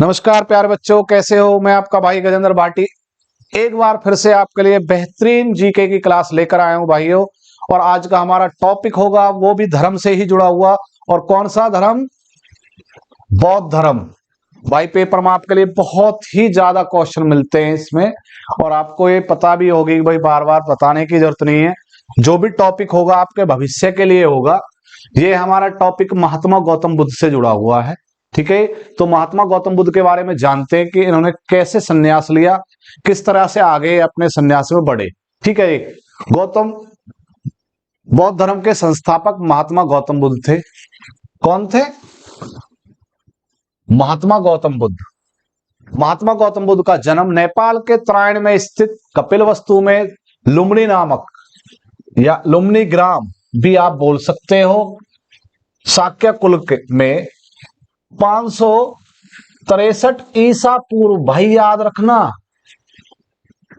नमस्कार प्यारे बच्चों, कैसे हो। मैं आपका भाई गजेंद्र भाटी एक बार फिर से आपके लिए बेहतरीन जीके की क्लास लेकर आया हूं भाइयों। और आज का हमारा टॉपिक होगा वो भी धर्म से ही जुड़ा हुआ। और कौन सा धर्म? बौद्ध धर्म। भाई पेपर में आपके लिए बहुत ही ज्यादा क्वेश्चन मिलते हैं इसमें, और आपको ये पता भी होगी कि भाई बार बार बताने की जरूरत नहीं है। जो भी टॉपिक होगा आपके भविष्य के लिए होगा। ये हमारा टॉपिक महात्मा गौतम बुद्ध से जुड़ा हुआ है। ठीक है, तो महात्मा गौतम बुद्ध के बारे में जानते हैं कि इन्होंने कैसे संन्यास लिया, किस तरह से आगे अपने संन्यास में बढ़े। ठीक है, गौतम बौद्ध धर्म के संस्थापक महात्मा गौतम बुद्ध थे। कौन थे? महात्मा गौतम बुद्ध। महात्मा गौतम बुद्ध का जन्म नेपाल के तराइन में स्थित कपिलवस्तु में लुम्बिनी नामक या लुम्बिनी ग्राम भी आप बोल सकते हो, शाक्य कुल में 563 ईसा पूर्व। भाई याद रखना,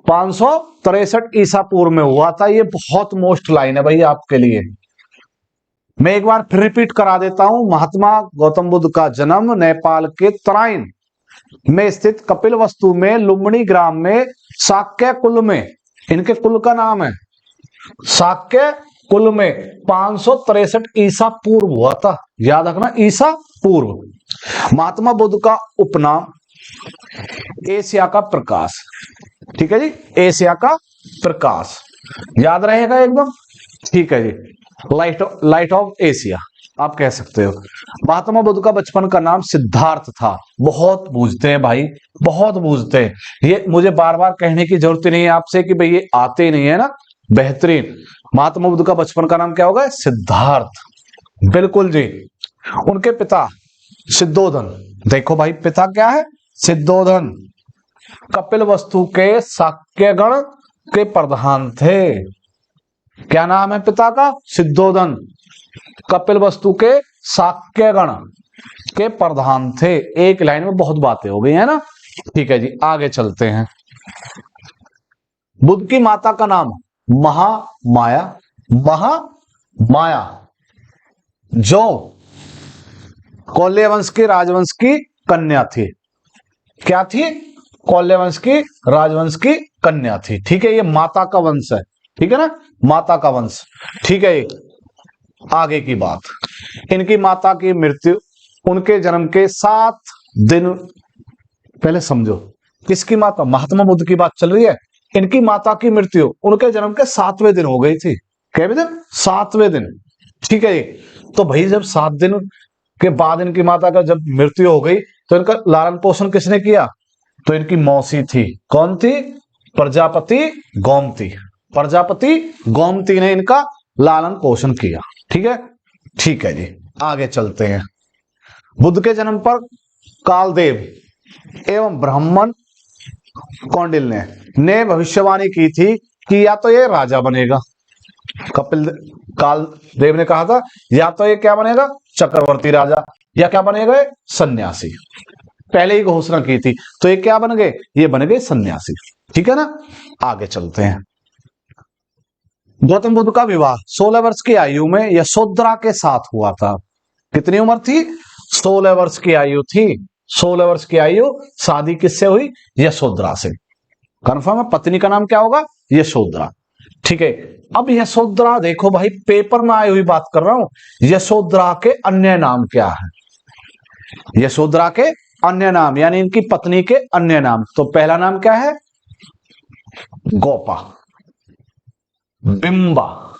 563 ईसा पूर्व में हुआ था। ये बहुत मोस्ट लाइन है भाई आपके लिए। मैं एक बार फिर रिपीट करा देता हूं। महात्मा गौतम बुद्ध का जन्म नेपाल के तराइन में स्थित कपिलवस्तु में लुम्बिनी ग्राम में शाक्य कुल में, इनके कुल का नाम है शाक्य कुल में 563 ईसा पूर्व हुआ था। याद रखना, ईसा पूर्व। महात्मा बुद्ध का उपनाम एशिया का प्रकाश। ठीक है जी, एशिया का प्रकाश याद रहेगा एकदम। ठीक है जी, लाइट ऑफ एशिया आप कह सकते हो। महात्मा बुद्ध का बचपन का नाम सिद्धार्थ था। बहुत पूछते हैं भाई, बहुत पूछते हैं। ये मुझे बार बार कहने की जरूरत नहीं है आपसे कि भाई ये आते ही नहीं है ना। बेहतरीन। महात्मा बुद्ध का बचपन का नाम क्या होगा? सिद्धार्थ। बिल्कुल जी। उनके पिता सिद्धोधन। देखो भाई, पिता क्या है? सिद्धोधन कपिलवस्तु के शाक्यगण के प्रधान थे। क्या नाम है पिता का? सिद्धोधन कपिलवस्तु के शाक्यगण के प्रधान थे। एक लाइन में बहुत बातें हो गई है ना। ठीक है जी, आगे चलते हैं। बुद्ध की माता का नाम महामाया। महामाया जो कौल्य वंश की राजवंश की कन्या थी। क्या थी? कौल्य वंश की राजवंश की कन्या थी। ठीक है, ये माता का वंश है। ठीक है ना, माता का वंश। ठीक है, आगे की बात। इनकी माता की मृत्यु उनके जन्म के 7 दिन पहले। समझो, किसकी माता? महात्मा बुद्ध की बात चल रही है। इनकी माता की मृत्यु उनके जन्म के 7वें दिन हो गई थी। कैसे दिन? 7वें दिन। ठीक है, तो भाई जब 7 दिन के बाद इनकी माता का जब मृत्यु हो गई तो इनका लालन पोषण किसने किया? तो इनकी मौसी थी। कौन थी? प्रजापति गोमती। प्रजापति गोमती ने इनका लालन पोषण किया। ठीक है, ठीक है जी, आगे चलते हैं। बुद्ध के जन्म पर कालदेव एवं ब्राह्मण कौंडिल ने भविष्यवाणी की थी कि या तो ये राजा बनेगा। कालदेव ने कहा था या तो ये क्या बनेगा? चक्रवर्ती राजा, या क्या बनेगा? सन्यासी। पहले ही घोषणा की थी। तो ये क्या बन गए? ये बन गए सन्यासी। ठीक है ना, आगे चलते हैं। गौतम बुद्ध का विवाह 16 वर्ष की आयु में यशोधरा के साथ हुआ था। कितनी उम्र थी? 16 वर्ष की आयु थी। 16 वर्ष की आयु। शादी किससे हुई? यशोधरा से। कन्फर्म है? पत्नी का नाम क्या होगा? यशोधरा। ठीक है, अब यशोधरा देखो भाई, पेपर में आई हुई बात कर रहा हूं। यशोधरा के अन्य नाम क्या है? यशोधरा के अन्य नाम यानी इनकी पत्नी के अन्य नाम। तो पहला नाम क्या है? गोपा, बिंबा,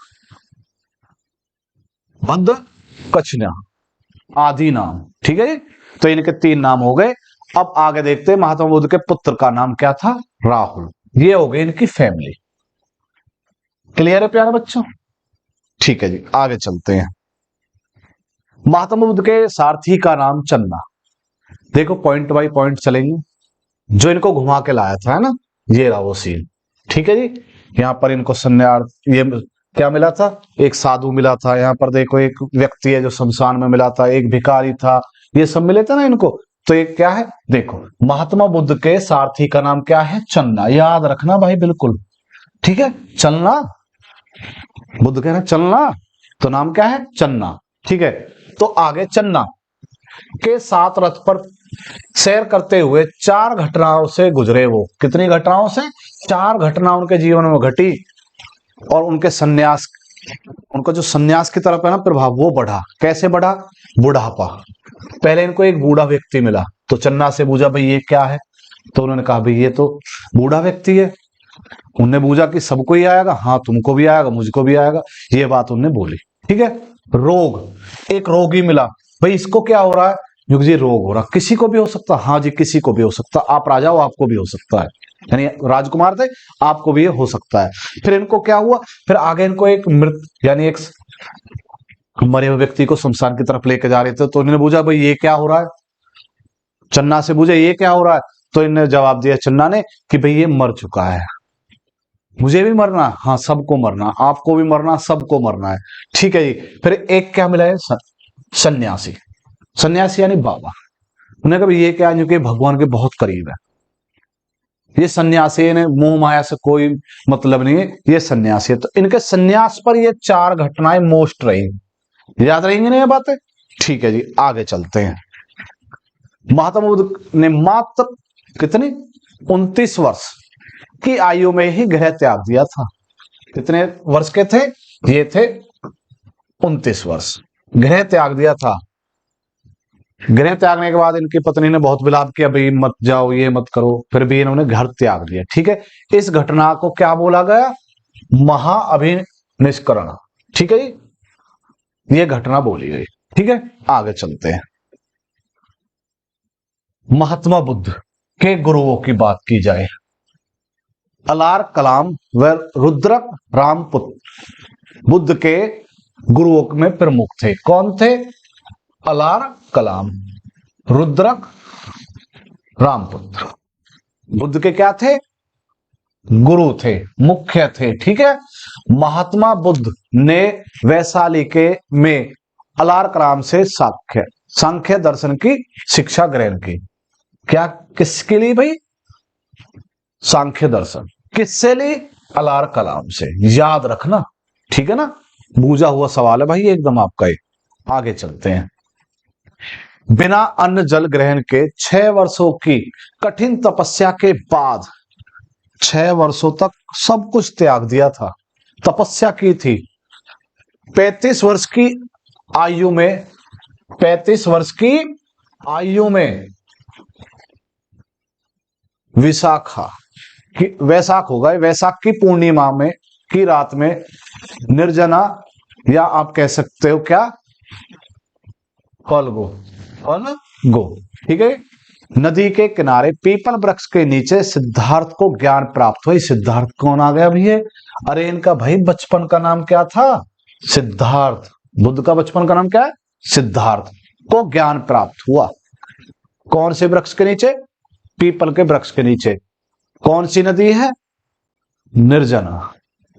भद्र, कचना आदि नाम। ठीक है, तो इनके 3 नाम हो गए। अब आगे देखते हैं। महात्मा बुद्ध के पुत्र का नाम क्या था? राहुल। ये हो गई इनकी फैमिली। क्लियर है प्यारे बच्चों? ठीक है जी, आगे चलते हैं। महात्मा बुद्ध के सारथी का नाम चन्ना। देखो पॉइंट बाय पॉइंट चलेंगे। जो इनको घुमा के लाया था, है ना, ये रहा वो सीन। ठीक है जी, यहाँ पर इनको सन्यास, ये क्या मिला था? एक साधु मिला था। यहाँ पर देखो एक व्यक्ति है जो शमशान में मिला था, एक भिखारी था। ये सब मिले थे ना इनको। तो ये क्या है? देखो, महात्मा बुद्ध के सारथी का नाम क्या है? चन्ना। याद रखना भाई, बिल्कुल। ठीक है, चलना। बुद्ध कह रहे चलना, तो नाम क्या है? चन्ना। ठीक है, तो आगे चन्ना के साथ रथ पर सैर करते हुए 4 घटनाओं से गुजरे। वो कितनी घटनाओं से? 4 घटना उनके जीवन में घटी और उनके सन्यास, उनका जो सन्यास की तरफ है ना प्रभाव, वो बढ़ा। कैसे बढ़ा? बुढ़ापा। पहले इनको एक बूढ़ा व्यक्ति मिला तो चन्ना से पूछा भाई ये क्या है, तो उन्होंने कहा भाई ये तो बूढ़ा व्यक्ति है। उनने पूछा कि सबको ही आएगा? हाँ तुमको भी आएगा, मुझको भी आएगा, ये बात उनने बोली। ठीक है। रोग, एक रोगी मिला, भाई इसको क्या हो रहा है? युग जी रोग हो रहा। किसी को भी हो सकता? हाँ जी किसी को भी हो सकता। आप राजा हो, आपको भी हो सकता है, यानी राजकुमार थे, आपको भी ये हो सकता है। फिर इनको क्या हुआ? फिर आगे इनको एक मृत यानी एक मरे हुए व्यक्ति को शमशान की तरफ लेके जा रहे थे, तो इन्होंने पूछा भाई ये क्या हो रहा है? चन्ना से पूछा ये क्या हो रहा है? तो इन्होंने जवाब दिया चन्ना ने कि भाई ये मर चुका है, मुझे भी मरना, हाँ सबको मरना, आपको भी मरना, सबको मरना है। ठीक है जी। फिर एक क्या मिला है? सन्यासी। सन्यासी यानी बाबा। उन्होंने कहा ये क्या है? जो कि भगवान के बहुत करीब है। ये सन्यासी ने मोह माया से कोई मतलब नहीं है, ये सन्यासी है। तो इनके सन्यास पर ये 4 घटनाएं मोस्ट रही। याद रहेंगी ना ये बातें? ठीक है जी, आगे चलते हैं। महात्मा बुद्ध ने मात्र कितनी 29 वर्ष की आयु में ही गृह त्याग दिया था। कितने वर्ष के थे? ये थे 29 वर्ष, गृह त्याग दिया था। गृह त्यागने के बाद इनकी पत्नी ने बहुत विलाप किया, भाई मत जाओ, ये मत करो, फिर भी इन्होंने घर त्याग दिया। ठीक है। इस घटना को क्या बोला गया? महाअभिनिष्करण। ठीक है जी, ये घटना बोली गई। ठीक है, आगे चलते हैं। महात्मा बुद्ध के गुरुओं की बात की जाए, अलार कलाम व रुद्रक रामपुत्र बुद्ध के गुरुओं में प्रमुख थे। कौन थे? अलार कलाम, रुद्रक, रामपुत्र। बुद्ध के क्या थे? गुरु थे, मुख्य थे। ठीक है। महात्मा बुद्ध ने वैशाली के में अलार कलाम से सांख्य दर्शन की शिक्षा ग्रहण की। क्या, किसके लिए भाई? सांख्य दर्शन। किससे ली? अलार कलाम से। याद रखना, ठीक है ना, बूझा हुआ सवाल है भाई एकदम आपका ये। आगे चलते हैं। बिना अन्न जल ग्रहण के 6 वर्षों की कठिन तपस्या के बाद, 6 वर्षों तक सब कुछ त्याग दिया था, तपस्या की थी। 35 वर्ष की आयु में, 35 वर्ष की आयु में विशाखा की, वैशाख होगा, वैशाख की पूर्णिमा में की रात में निर्जना, या आप कह सकते हो क्या, फल्गु, ठीक है, नदी के किनारे पीपल वृक्ष के नीचे सिद्धार्थ को ज्ञान प्राप्त हुआ। सिद्धार्थ कौन आ गया भैया? अरे इनका भाई बचपन का नाम क्या था? सिद्धार्थ। बुद्ध का बचपन का नाम क्या है? सिद्धार्थ। को ज्ञान प्राप्त हुआ। कौन से वृक्ष के नीचे? पीपल के वृक्ष के नीचे। कौन सी नदी है? निर्जना।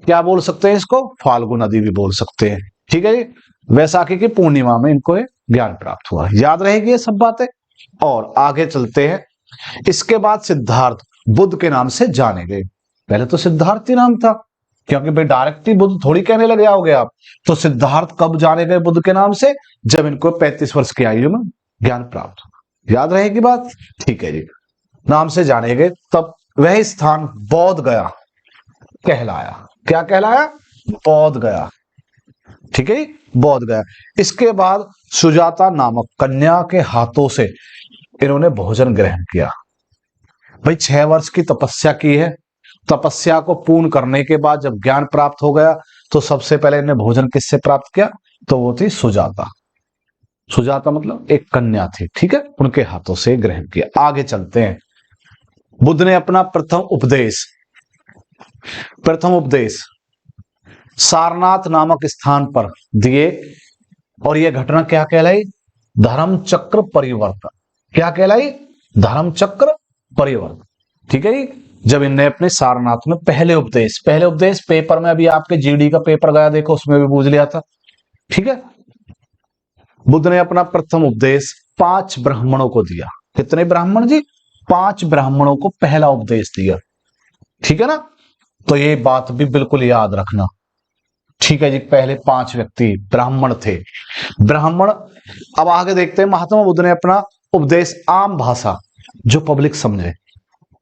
क्या बोल सकते हैं इसको? फाल्गु नदी भी बोल सकते हैं। ठीक है जी। वैशाखी की पूर्णिमा में इनको ज्ञान प्राप्त हुआ। याद रहेगी ये सब बातें। और आगे चलते हैं। इसके बाद सिद्धार्थ बुद्ध के नाम से जाने गए। पहले तो सिद्धार्थ ही नाम था, क्योंकि भाई डायरेक्ट ही बुद्ध थोड़ी कहने लगे आओगे आप। तो सिद्धार्थ कब जाने गए बुद्ध के नाम से? जब इनको 35 वर्ष की आयु में ज्ञान प्राप्त हुआ। याद रहेगी बात? ठीक है जी। नाम से जाने गए, तब वह स्थान बोध गया कहलाया। क्या कहलाया? बोध गया। ठीक है, बोध गया। इसके बाद सुजाता नामक कन्या के हाथों से इन्होंने भोजन ग्रहण किया। भाई 6 वर्ष की तपस्या की है, तपस्या को पूर्ण करने के बाद जब ज्ञान प्राप्त हो गया, तो सबसे पहले इन्हें भोजन किससे प्राप्त किया? तो वो थी सुजाता। सुजाता मतलब एक कन्या थी। ठीक है, उनके हाथों से ग्रहण किया। आगे चलते हैं। बुद्ध ने अपना प्रथम उपदेश सारनाथ नामक स्थान पर दिए, और यह घटना क्या कहलाई? धर्म चक्र परिवर्तन। क्या कहलाई? धर्म चक्र परिवर्तन। ठीक है जी। जब इनने अपने सारनाथ में पहले उपदेश पेपर में, अभी आपके जीडी का पेपर गया देखो, उसमें भी पूछ लिया था। ठीक है। बुद्ध ने अपना प्रथम उपदेश 5 ब्राह्मणों को दिया। कितने ब्राह्मण जी? 5 ब्राह्मणों को पहला उपदेश दिया। ठीक है ना, तो ये बात भी बिल्कुल याद रखना। ठीक है जी। पहले 5 व्यक्ति ब्राह्मण थे। ब्राह्मण अब आगे देखते हैं, महात्मा बुद्ध ने अपना उपदेश आम भाषा, जो पब्लिक समझे,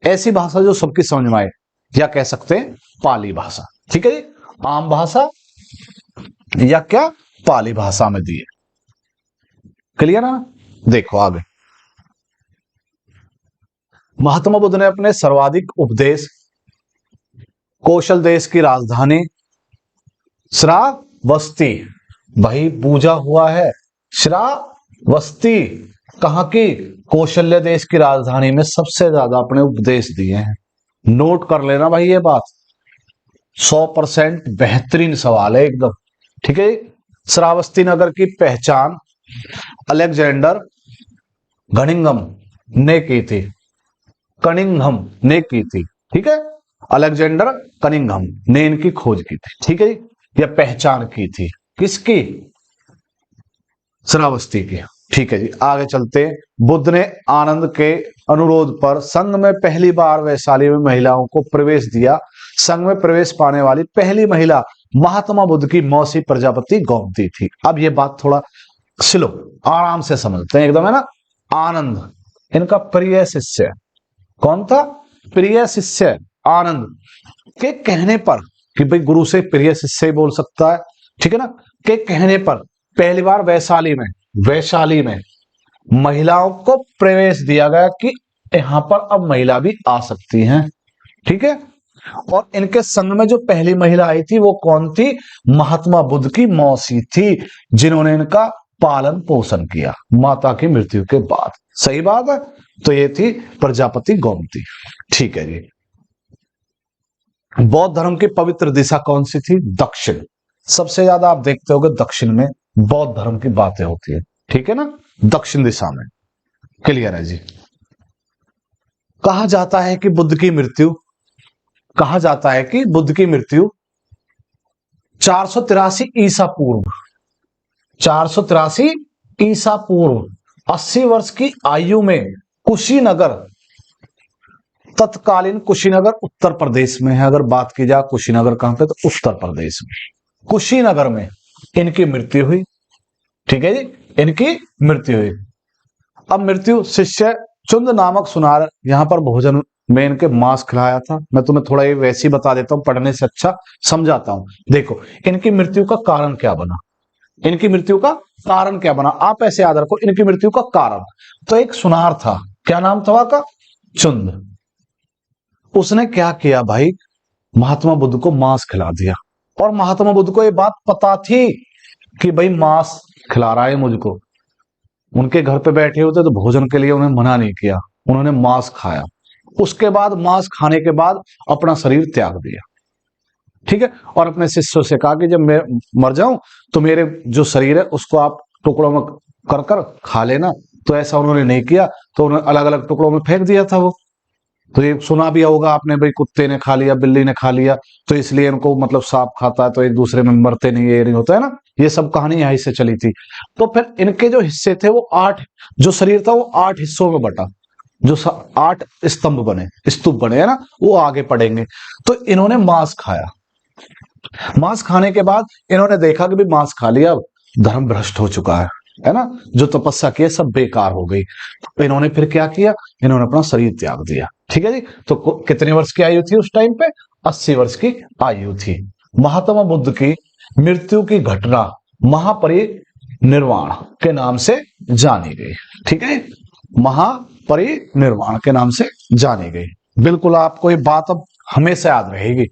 ऐसी भाषा जो सबकी समझ में आए, या कह सकते हैं पाली भाषा। ठीक है जी, आम भाषा या क्या पाली भाषा में दिए। क्लियर है ना? देखो आगे, महात्मा बुद्ध ने अपने सर्वाधिक उपदेश कौशल देश की राजधानी श्रावस्ती, वही पूजा हुआ है श्रावस्ती, कहां की? कौशल्य देश की राजधानी में सबसे ज्यादा अपने उपदेश दिए हैं। नोट कर लेना भाई ये बात, 100% बेहतरीन सवाल है एकदम। ठीक है, श्रावस्ती नगर की पहचान अलेक्जेंडर घनिंघम ने की थी, कनिंघम ने की थी। ठीक है, अलेक्जेंडर कनिंघम ने इनकी खोज की थी। ठीक है, या पहचान की थी किसकी? श्रावस्ती की। ठीक है जी, आगे चलते। बुद्ध ने आनंद के अनुरोध पर संघ में पहली बार वैशाली में महिलाओं को प्रवेश दिया। संघ में प्रवेश पाने वाली पहली महिला महात्मा बुद्ध की मौसी प्रजापति गोमती थी। अब ये बात थोड़ा स्लो, आराम से समझते हैं एकदम, है ना। आनंद इनका प्रिय शिष्य, कौन था? प्रिय शिष्य आनंद के कहने पर, कि भाई गुरु से प्रिय शिष्य ही बोल सकता है, ठीक है ना, के कहने पर पहली बार वैशाली में महिलाओं को प्रवेश दिया गया कि यहां पर अब महिला भी आ सकती हैं। ठीक है, और इनके संग में जो पहली महिला आई थी वो कौन थी? महात्मा बुद्ध की मौसी थी, जिन्होंने इनका पालन पोषण किया माता की मृत्यु के बाद। सही बात है, तो ये थी प्रजापति गोमती। ठीक है जी, बौद्ध धर्म की पवित्र दिशा कौन सी थी? दक्षिण। सबसे ज्यादा आप देखते होगे दक्षिण में बौद्ध धर्म की बातें होती है। ठीक है ना, दक्षिण दिशा में। क्लियर है जी। कहा जाता है कि बुद्ध की मृत्यु 483 ईसा पूर्व 80 वर्ष की आयु में कुशीनगर, तत्कालीन कुशीनगर उत्तर प्रदेश में है। अगर बात की जाए कुशीनगर कहां पे, तो उत्तर प्रदेश में कुशीनगर में इनकी मृत्यु हुई। ठीक है जी, इनकी मृत्यु हुई। अब मृत्यु शिष्य चुंद नामक सुनार यहां पर भोजन में इनके मांस खिलाया था। मैं तुम्हें थोड़ा ये वैसे ही बता देता हूं, पढ़ने से अच्छा समझाता हूं। देखो, इनकी मृत्यु का कारण क्या बना, आप ऐसे याद रखो, इनकी मृत्यु का कारण। तो एक सुनार था, क्या नाम था का? चुंद। उसने क्या किया भाई? महात्मा बुद्ध को मांस खिला दिया। और महात्मा बुद्ध को ये बात पता थी कि भाई मांस खिला रहा है मुझको। उनके घर पे बैठे होते तो भोजन के लिए उन्हें मना नहीं किया, उन्होंने मांस खाया। उसके बाद मांस खाने के बाद अपना शरीर त्याग दिया। ठीक है, और अपने शिष्यों से कहा कि जब मैं मर जाऊं तो मेरे जो शरीर है उसको आप टुकड़ों में कर खा लेना। तो ऐसा उन्होंने नहीं किया, तो उन्होंने अलग अलग टुकड़ों में फेंक दिया था वो। तो ये सुना भी होगा आपने, भाई कुत्ते ने खा लिया, बिल्ली ने खा लिया, तो इसलिए इनको मतलब सांप खाता है तो एक दूसरे में मरते नहीं, ये नहीं होता है ना। ये सब कहानी यहीं से चली थी। तो फिर इनके जो हिस्से थे वो 8, जो शरीर था वो 8 हिस्सों में बटा, जो 8 स्तंभ बने है ना, वो आगे पढ़ेंगे। तो इन्होंने मांस खाया। मांस खाने के बाद इन्होंने देखा कि भाई मांस खा लिया, धर्म भ्रष्ट हो चुका है ना, जो तपस्या की सब बेकार हो गई। तो इन्होंने फिर क्या किया? इन्होंने अपना शरीर त्याग दिया। ठीक है जी, तो कितने वर्ष की आयु थी उस टाइम पे? 80 वर्ष की आयु थी। महात्मा बुद्ध की मृत्यु की घटना महापरिनिर्वाण के नाम से जानी गई। ठीक है, महापरिनिर्वाण के नाम से जानी गई। बिल्कुल आपको ये बात अब हमेशा याद रहेगी।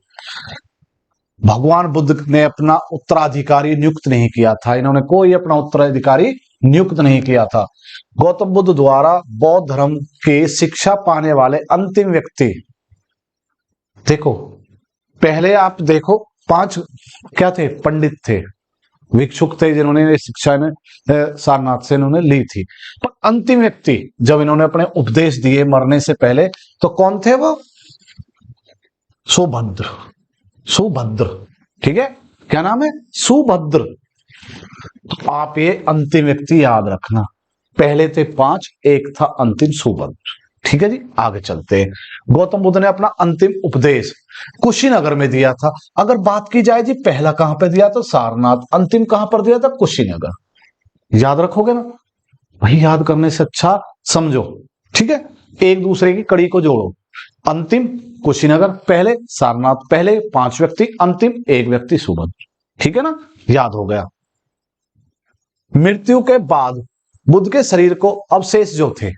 भगवान बुद्ध ने अपना उत्तराधिकारी नियुक्त नहीं किया था, इन्होंने कोई अपना उत्तराधिकारी नियुक्त नहीं किया था। गौतम बुद्ध द्वारा बौद्ध धर्म की शिक्षा पाने वाले अंतिम व्यक्ति, देखो पहले आप देखो 5 क्या थे? पंडित थे, भिक्षुक थे, जिन्होंने शिक्षा में सारनाथ से इन्होंने ली थी। पर अंतिम व्यक्ति जब इन्होंने अपने उपदेश दिए मरने से पहले, तो कौन थे वो? सुभद्र। ठीक है, क्या नाम है? सुभद्र। आप ये अंतिम व्यक्ति याद रखना। पहले थे 5, एक था अंतिम सुभद्र। ठीक है जी, आगे चलते हैं। गौतम बुद्ध ने अपना अंतिम उपदेश कुशीनगर में दिया था। अगर बात की जाए जी, पहला कहां पे दिया था? सारनाथ। अंतिम कहां पर दिया था? कुशीनगर। याद रखोगे ना भाई, याद करने से अच्छा समझो, ठीक है। एक दूसरे की कड़ी को जोड़ो। अंतिम कुशीनगर पहले, सारनाथ पहले, 5 व्यक्ति, अंतिम 1 व्यक्ति सुबह, ठीक है ना, याद हो गया। मृत्यु के बाद बुद्ध के शरीर को अवशेष जो थे,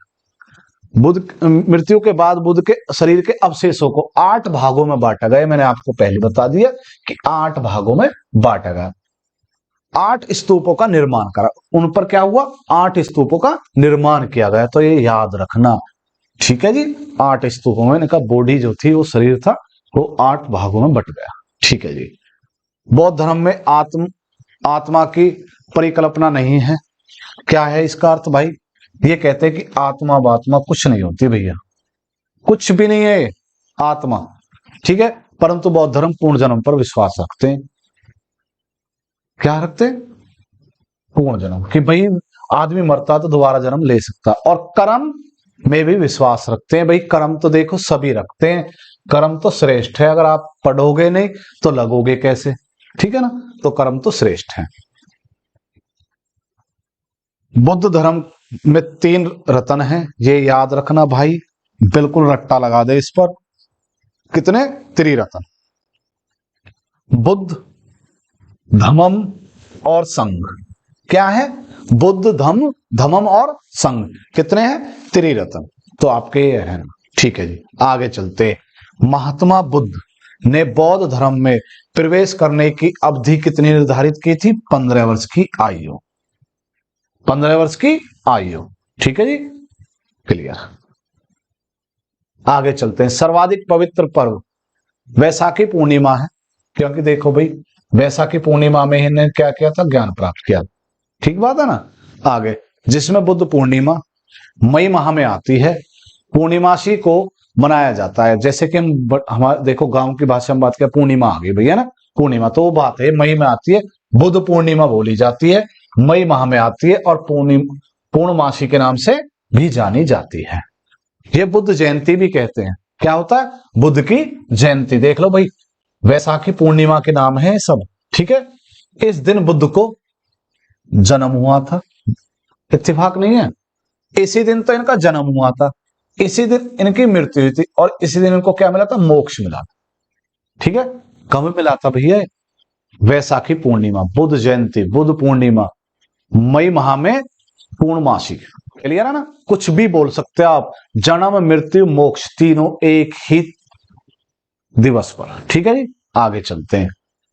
मृत्यु के बाद बुद्ध के शरीर के अवशेषों को 8 भागों में बांटा गया। मैंने आपको पहले बता दिया कि 8 भागों में बांटा गया। 8 स्तूपों का निर्माण करा, उन पर क्या हुआ, 8 स्तूपों का निर्माण किया गया। तो ये याद रखना, ठीक है जी। 8 स्तूपों में इनका बॉडी जो थी, वो शरीर था, वो 8 भागों में बट गया, ठीक है जी। बौद्ध धर्म में आत्मा की परिकल्पना नहीं है। क्या है इसका अर्थ भाई? ये कहते हैं कि आत्मा बात्मा कुछ नहीं होती भैया, कुछ भी नहीं है आत्मा, ठीक है। परंतु बौद्ध धर्म पूर्ण जन्म पर विश्वास रखते हैं। क्या रखते हैं? पूर्ण जन्म, कि भाई आदमी मरता तो दोबारा जन्म ले सकता। और कर्म में भी विश्वास रखते हैं भाई। कर्म तो देखो सभी रखते हैं, कर्म तो श्रेष्ठ है। अगर आप पढ़ोगे नहीं तो लगोगे कैसे, ठीक है ना। तो कर्म तो श्रेष्ठ है। बुद्ध धर्म में 3 रत्न हैं, ये याद रखना भाई, बिल्कुल रट्टा लगा दे इस पर। कितने? 3 रत्न, बुद्ध, धम्म और संघ। क्या है? बुद्ध, धम्म और संघ। कितने हैं? 3 रत्न। तो आपके ये है, ठीक है जी। आगे चलते। महात्मा बुद्ध ने बौद्ध धर्म में प्रवेश करने की अवधि कितनी निर्धारित की थी? 15 वर्ष की आयु, 15 वर्ष की आयु, ठीक है जी, क्लियर। आगे चलते हैं। सर्वाधिक पवित्र पर्व वैसाखी पूर्णिमा है, क्योंकि देखो भाई वैसाखी पूर्णिमा में इन्हें क्या किया था? ज्ञान प्राप्त किया, ठीक बात है ना। आगे, जिसमें बुद्ध पूर्णिमा मई माह में आती है, पूर्णिमासी को मनाया जाता है। जैसे कि हम हमारे देखो गांव की भाषा में बात किया, पूर्णिमा आ गई भैया ना, पूर्णिमा तो वो बात है, मई में आती है, बुद्ध पूर्णिमा बोली जाती है, मई माह में आती है और पूर्णमासी के नाम से भी जानी जाती है। ये बुद्ध जयंती भी कहते हैं। क्या होता है? बुद्ध की जयंती। देख लो भाई, वैसाखी पूर्णिमा के नाम है सब, ठीक है। इस दिन बुद्ध को जन्म हुआ था, इत्तेफाक नहीं है। इसी दिन तो इनका जन्म हुआ था, इसी दिन इनकी मृत्यु हुई थी, और इसी दिन इनको क्या मिला था? मोक्ष मिला था, ठीक है। कब मिला था भैया? वैसाखी पूर्णिमा, बुद्ध जयंती, बुद्ध पूर्णिमा, मई माह में पूर्णमासी, क्लियर है ना। कुछ भी बोल सकते हो आप, जन्म मृत्यु मोक्ष तीनों एक ही दिवस पर, ठीक है जी। आगे चलते हैं।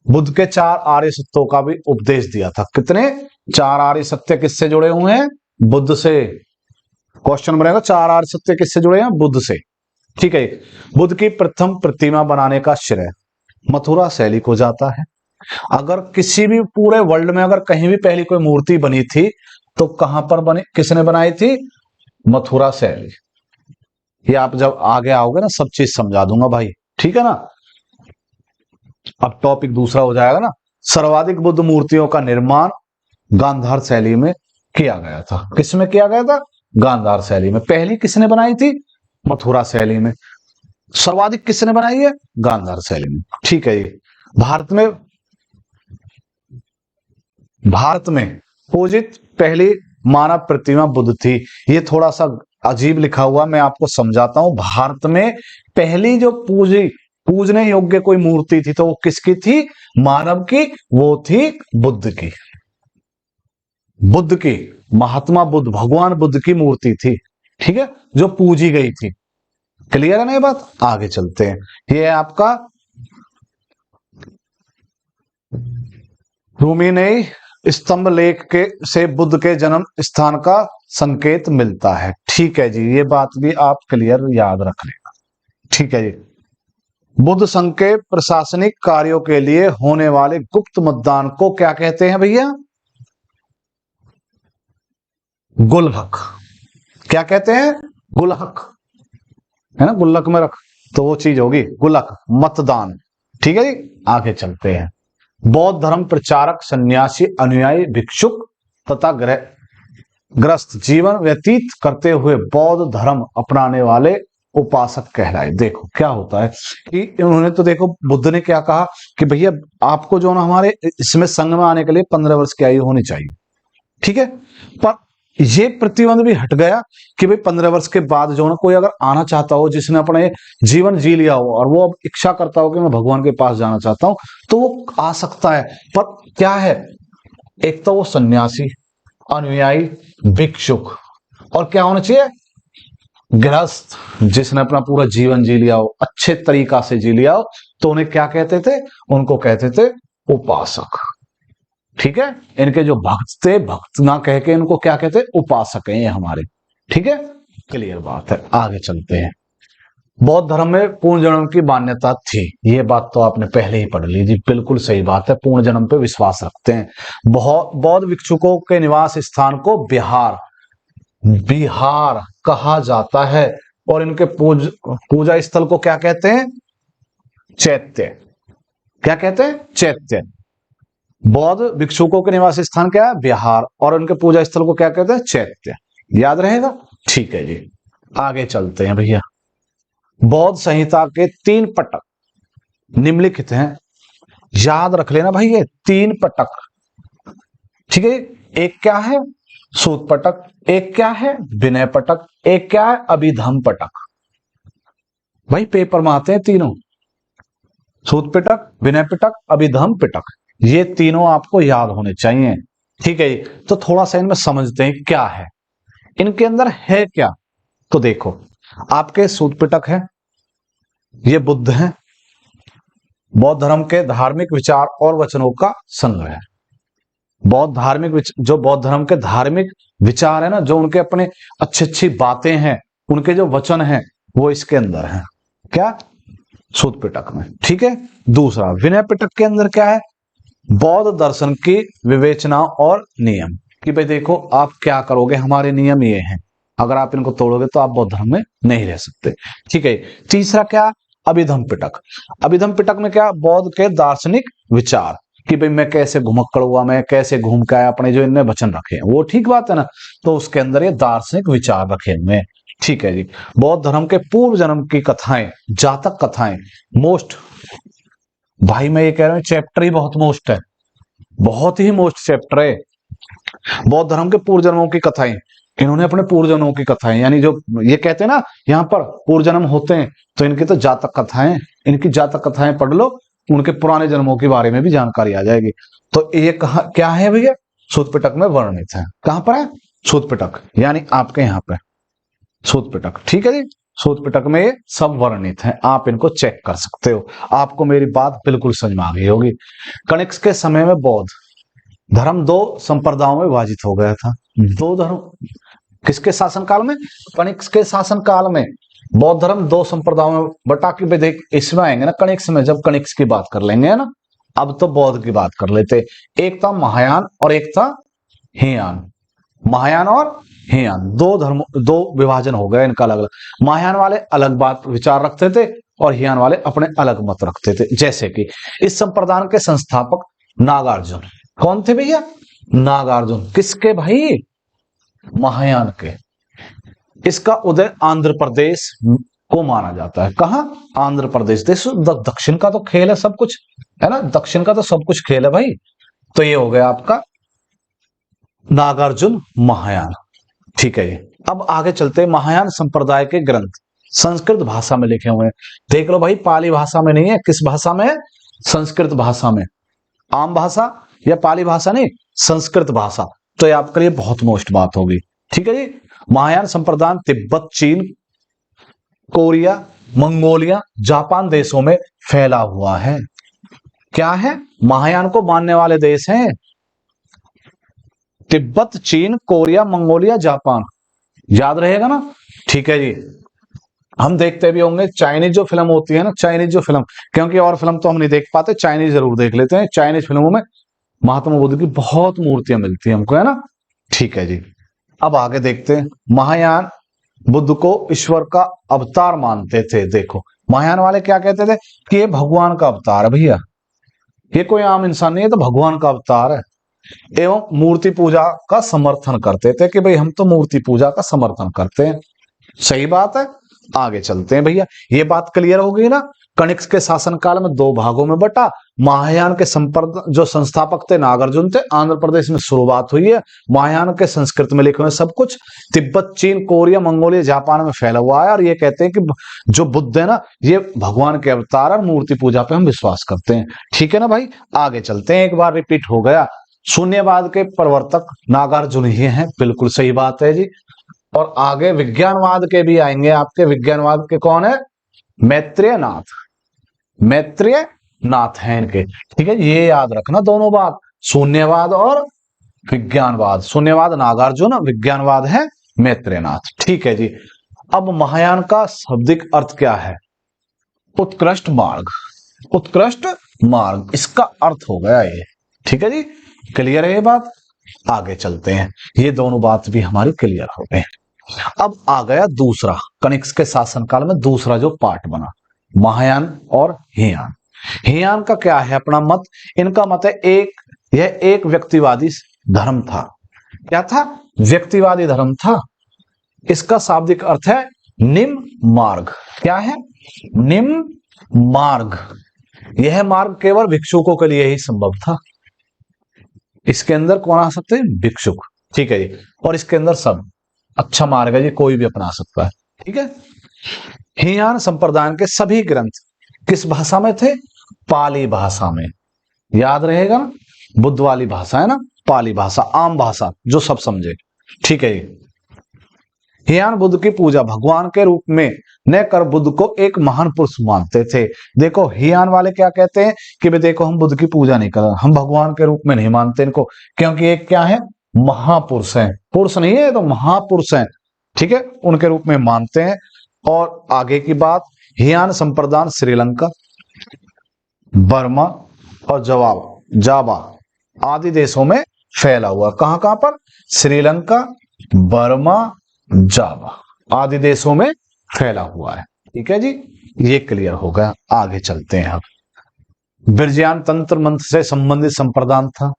बुद्ध के 4 आर्य सत्यों का भी उपदेश दिया था। कितने? 4 आर्य सत्य किससे जुड़े हुए हैं? बुद्ध से। क्वेश्चन बनेगा, 4 आर्य सत्य किससे जुड़े हैं? बुद्ध से, ठीक है। बुद्ध की प्रथम प्रतिमा बनाने का श्रेय मथुरा शैली को जाता है। अगर किसी भी पूरे वर्ल्ड में अगर कहीं भी पहली कोई मूर्ति बनी थी तो कहां पर बनी, किसने बनाई थी? मथुरा शैली। ये आप जब आगे आओगे ना सब चीज समझा दूंगा भाई, ठीक है ना। अब टॉपिक दूसरा हो जाएगा ना। सर्वाधिक बुद्ध मूर्तियों का निर्माण गांधार शैली में किया गया था। किसमें किया गया था? गांधार शैली में। पहली किसने बनाई थी? मथुरा शैली में। सर्वाधिक किसने बनाई है? गांधार शैली में, ठीक है ये। भारत में पूजित पहली मानव प्रतिमा बुद्ध थी। ये थोड़ा सा अजीब लिखा हुआ, मैं आपको समझाता हूं। भारत में पहली जो पूजने योग्य कोई मूर्ति थी तो वो किसकी थी? मानव की, वो थी बुद्ध की। बुद्ध की, महात्मा बुद्ध, भगवान बुद्ध की मूर्ति थी, ठीक है, जो पूजी गई थी। क्लियर है ना ये बात? आगे चलते हैं। ये है आपका रूमिनेई स्तंभ लेख के से बुद्ध के जन्म स्थान का संकेत मिलता है, ठीक है जी। ये बात भी आप क्लियर याद रख लेना, ठीक है जी। बुद्ध संघ के प्रशासनिक कार्यों के लिए होने वाले गुप्त मतदान को क्या कहते हैं भैया? गुल्लक। क्या कहते हैं? गुल्लक, है ना, गुल्लक में रख तो वो चीज होगी गुल्लक, मतदान, ठीक है जी। आगे चलते हैं। बौद्ध धर्म प्रचारक, सन्यासी, अनुयायी, भिक्षुक तथा ग्रस्त जीवन व्यतीत करते हुए बौद्ध धर्म अपनाने वाले उपासक कहलाए। देखो क्या होता है कि उन्होंने तो देखो बुद्ध ने क्या कहा कि भैया आपको जो ना हमारे इसमें संघ में आने के लिए 15 वर्ष की आयु होनी चाहिए, ठीक है। पर ये प्रतिबंध भी हट गया कि भाई 15 वर्ष के बाद जो ना कोई अगर आना चाहता हो, जिसने अपने जीवन जी लिया हो और वो अब इच्छा करता हो कि मैं भगवान के पास जाना चाहता हूं, तो वो आ सकता है। पर क्या है, एक तो वो सन्यासी, अनुयायी, भिक्षुक, और क्या होना चाहिए, गृहस्थ, जिसने अपना पूरा जीवन जी लिया हो, अच्छे तरीका से जी लिया हो, तो उन्हें क्या कहते थे, उनको कहते थे उपासक। ठीक है, इनके जो भक्त थे, भक्त ना कह के इनको क्या कहते, उपासक हैं ये हमारे। ठीक है, क्लियर बात है। आगे चलते हैं। बौद्ध धर्म में पूर्ण जन्म की मान्यता थी, ये बात तो आपने पहले ही पढ़ ली जी, बिल्कुल सही बात है, पूर्ण जन्म पे विश्वास रखते हैं। बौद्ध भिक्षुकों के निवास स्थान को बिहार कहा जाता है, और इनके पूजा स्थल को क्या कहते हैं, चैत्य। क्या कहते हैं, चैत्य। बौद्ध भिक्षुकों के निवास स्थान क्या है, बिहार, और उनके पूजा स्थल को क्या कहते हैं, चैत्य। याद रहेगा, ठीक है जी। आगे चलते हैं भैया। बौद्ध संहिता के 3 पटक निम्नलिखित हैं, याद रख लेना भाई, ये 3 पटक। ठीक है, एक क्या है, सूत पटक, एक क्या है, विनय पटक, एक क्या है, अभिधम पटक। भाई पेपर में आते हैं तीनों, सूत पिटक, विनय पिटक, अभिधम पिटक, ये तीनों आपको याद होने चाहिए। ठीक है, तो थोड़ा सा इनमें समझते हैं क्या है, इनके अंदर है क्या। तो देखो, आपके सूत पिटक है, ये बुद्ध है, बौद्ध धर्म के धार्मिक विचार और वचनों का संग्रह है। बौद्ध धर्म के धार्मिक विचार है ना, जो उनके अपने अच्छी अच्छी बातें हैं, उनके जो वचन हैं, वो इसके अंदर है। क्या, सूत पिटक में। ठीक है, दूसरा विनय पिटक के अंदर क्या है, बौद्ध दर्शन की विवेचना और नियम, कि भाई देखो आप क्या करोगे, हमारे नियम ये हैं, अगर आप इनको तोड़ोगे तो आप बौद्ध धर्म में नहीं रह सकते। ठीक है, तीसरा क्या, अभिधम पिटक। अभिधम पिटक में क्या, बौद्ध के दार्शनिक विचार, कि भाई मैं कैसे घुमक्कड़ हुआ, मैं कैसे घूम के आया, अपने जो इनने वचन रखे हैं वो ठीक बात है ना, तो उसके अंदर ये दार्शनिक विचार रखे हुए। ठीक है जी। बौद्ध धर्म के पूर्व जन्म की कथाएं, जातक कथाएं मोस्ट, भाई मैं ये कह रहा हूं चैप्टर ही बहुत मोस्ट है, बहुत ही मोस्ट चैप्टर है। बौद्ध धर्म के पूर्व जन्मों की कथाएं, इन्होंने अपने पूर्व जन्मों की कथाएं, यानी जो ये कहते हैं ना यहाँ पर पूर्व जन्म होते हैं, तो इनकी तो जातक कथाएं, इनकी जातक कथाएं पढ़ लो, उनके पुराने जन्मों के बारे में भी जानकारी आ जाएगी। तो ये कहा क्या है भैया, सूत पिटक में वर्णित है। कहां पर है, सूत पिटक, यानी आपके यहाँ पे सूत पिटक। ठीक है जी, सूत पिटक में ये सब वर्णित है, आप इनको चेक कर सकते हो। आपको मेरी बात बिल्कुल समझ में आ गई होगी। कनिष्क के समय में बौद्ध धर्म 2 संप्रदायों में विभाजित हो गया था। 2 धर्म किसके शासनकाल में, कनिष्क के शासनकाल में बौद्ध धर्म 2 संप्रदायों में बटा के, देख इसमें आएंगे ना कनिष्क में, जब कनिष्क की बात कर लेंगे ना, अब तो बौद्ध की बात कर लेते। एक था महायान और एक था हीयान। महायान और हीयान 2 धर्म, 2 विभाजन हो गए इनका अलग अलग। महायान वाले अलग बात विचार रखते थे और हीयान वाले अपने अलग मत रखते थे। जैसे कि इस संप्रदाय के संस्थापक नागार्जुन कौन थे भैया, नागार्जुन किसके भाई, महायान के। इसका उदय आंध्र प्रदेश को माना जाता है। कहां, आंध्र प्रदेश। दक्षिण का तो खेल है सब कुछ, है ना, दक्षिण का तो सब कुछ खेल है भाई। तो ये हो गया आपका नागार्जुन महायान। ठीक है, अब आगे चलते हैं। महायान संप्रदाय के ग्रंथ संस्कृत भाषा में लिखे हुए हैं। देख लो भाई, पाली भाषा में नहीं है, किस भाषा में है, संस्कृत भाषा में। आम भाषा या पाली भाषा नहीं, संस्कृत भाषा। तो ये आपके लिए बहुत मोस्ट बात होगी। ठीक है जी। महायान संप्रदाय तिब्बत, चीन, कोरिया, मंगोलिया, जापान देशों में फैला हुआ है। क्या है, महायान को मानने वाले देश हैं तिब्बत, चीन, कोरिया, मंगोलिया, जापान। याद रहेगा ना। ठीक है जी। हम देखते भी होंगे चाइनीज जो फिल्म होती है ना, चाइनीज जो फिल्म, क्योंकि और फिल्म तो हम नहीं देख पाते, चाइनीज जरूर देख लेते हैं। चाइनीज फिल्मों में महात्मा बुद्ध की बहुत मूर्तियां मिलती है हमको, है ना। ठीक है जी। अब आगे देखते हैं। महायान बुद्ध को ईश्वर का अवतार मानते थे। देखो महायान वाले क्या कहते थे कि ये भगवान का अवतार है भैया, ये कोई आम इंसान नहीं है, तो भगवान का अवतार है। एवं मूर्ति पूजा का समर्थन करते थे कि भाई हम तो मूर्ति पूजा का समर्थन करते हैं। सही बात है। आगे चलते हैं भैया, ये बात क्लियर हो गई ना। कनिष्क के शासनकाल में 2 भागों में बटा। महायान के जो संस्थापक थे नागार्जुन थे। आंध्र प्रदेश में शुरुआत हुई है। महायान के संस्कृत में लिखे हुए सब कुछ तिब्बत, चीन, कोरिया, मंगोलिया, जापान में फैला हुआ है। और ये कहते हैं कि जो बुद्ध है ना, ये भगवान के अवतार और मूर्ति पूजा पे हम विश्वास करते हैं। ठीक है ना भाई, आगे चलते हैं। एक बार रिपीट हो गया, शून्यवाद के प्रवर्तक नागार्जुन ही हैं। बिल्कुल सही बात है जी। और आगे विज्ञानवाद के भी आएंगे आपके। विज्ञानवाद के कौन है? मैत्रेय नाथ। मैत्रेय नाथ हैं इनके। ठीक है, ये याद रखना दोनों बात, शून्यवाद और विज्ञानवाद। शून्यवाद नागार्जुन, विज्ञानवाद है मैत्रेय नाथ। ठीक है जी। अब महायान का शाब्दिक अर्थ क्या है? उत्कृष्ट मार्ग। उत्कृष्ट मार्ग, इसका अर्थ हो गया ये। ठीक है जी, क्लियर है ये बात। आगे चलते हैं, ये दोनों बात भी हमारी क्लियर हो गए। अब आ गया दूसरा, कनिष्क के शासनकाल में दूसरा जो पार्ट बना, महायान और हीयान। हीयान का क्या है अपना मत? इनका मत है यह एक व्यक्तिवादी धर्म था। क्या था? व्यक्तिवादी धर्म था। इसका शाब्दिक अर्थ है निम्न मार्ग। क्या है? निम्न मार्ग। यह मार्ग केवल भिक्षुकों के लिए ही संभव था। इसके अंदर कौन आ सकते हैं? भिक्षुक। ठीक है जी। और इसके अंदर सब अच्छा मार्ग है जी, कोई भी अपना सकता है। ठीक है। हीयान संप्रदाय के सभी ग्रंथ किस भाषा में थे? पाली भाषा में। याद रहेगा ना, बुद्ध वाली भाषा है ना, पाली भाषा, आम भाषा जो सब समझे। ठीक है जी। हीयान बुद्ध की पूजा भगवान के रूप में न कर बुद्ध को एक महान पुरुष मानते थे। देखो हीयान वाले क्या कहते हैं कि भाई देखो, हम बुद्ध की पूजा नहीं कर रहे, हम भगवान के रूप में नहीं मानते इनको, क्योंकि एक क्या है? महापुरुष है। पुरुष नहीं है तो महापुरुष है। ठीक है, उनके रूप में मानते हैं। और आगे की बात, हीयान संप्रदाय श्रीलंका, बर्मा और जावा आदि देशों में फैला हुआ। कहां कहां पर? श्रीलंका, बर्मा, जावा आदि देशों में फैला हुआ है। ठीक है जी, ये क्लियर हो गया। आगे चलते हैं। अब विरजयान तंत्र मंत्र से संबंधित संप्रदाय था।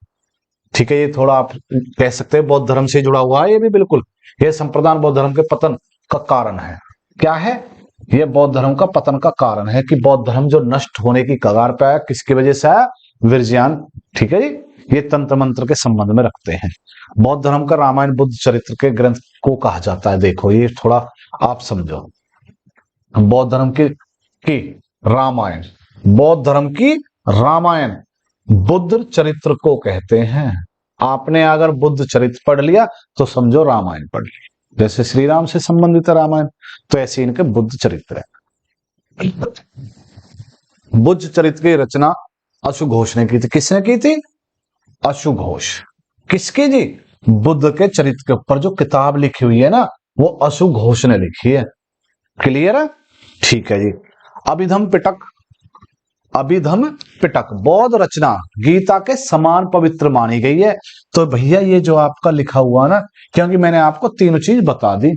ठीक है, ये थोड़ा आप कह सकते हैं बौद्ध धर्म से जुड़ा हुआ है। ये भी बिल्कुल, ये संप्रदाय बौद्ध धर्म के पतन का कारण है। क्या है? ये बौद्ध धर्म का पतन का कारण है कि बौद्ध धर्म जो नष्ट होने की कगार पे आया, किसकी वजह से आया? विरजयान। ठीक है जी, ये तंत्र मंत्र के संबंध में रखते हैं। बौद्ध धर्म का रामायण बुद्ध चरित्र के ग्रंथ को कहा जाता है। देखो, ये थोड़ा आप समझो। बौद्ध धर्म की रामायण, बौद्ध धर्म की रामायण बुद्ध चरित्र को कहते हैं। आपने अगर बुद्ध चरित्र पढ़ लिया तो समझो रामायण पढ़ ली। जैसे श्री राम से संबंधित है रामायण, तो ऐसे इनके बुद्ध चरित्र है। बुद्ध चरित्र की रचना अशुघोष ने की थी। किसने की थी? अशुघोष। किसकी जी? बुद्ध के चरित्र के ऊपर जो किताब लिखी हुई है ना, वो अशुघोष ने लिखी है। क्लियर है? ठीक है जी। अभिधम पिटक बौद्ध रचना गीता के समान पवित्र मानी गई है। तो भैया ये जो आपका लिखा हुआ ना, क्योंकि मैंने आपको तीनों चीज बता दी,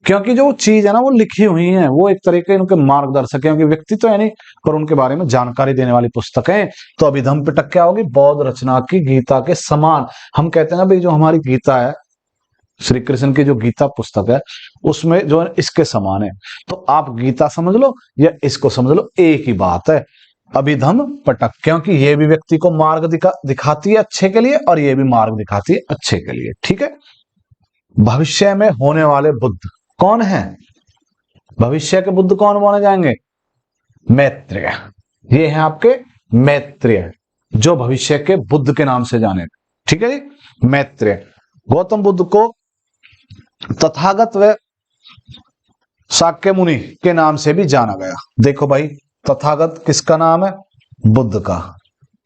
क्योंकि जो चीज है ना वो लिखी हुई है, वो एक तरीके उनके मार्गदर्शक, क्योंकि व्यक्ति तो है नहीं पर उनके बारे में जानकारी देने वाली पुस्तक है। तो अभिधम पिटक क्या होगी? बौद्ध रचना की गीता के समान। हम कहते हैं ना भाई, जो हमारी गीता है, श्री कृष्ण की जो गीता पुस्तक है, उसमें जो है इसके समान है। तो आप गीता समझ लो या इसको समझ लो, एक ही बात है। अभिधम पटक, क्योंकि ये भी व्यक्ति को मार्ग दिखाती है अच्छे के लिए, और ये भी मार्ग दिखाती है अच्छे के लिए। ठीक है। भविष्य में होने वाले बुद्ध कौन है? भविष्य के बुद्ध कौन माने जाएंगे? मैत्रेय। ये हैं आपके मैत्रेय, जो भविष्य के बुद्ध के नाम से जाने। ठीक है जी, मैत्रेय। गौतम बुद्ध को तथागत व शाक्य मुनि के नाम से भी जाना गया। देखो भाई, तथागत किसका नाम है? बुद्ध का।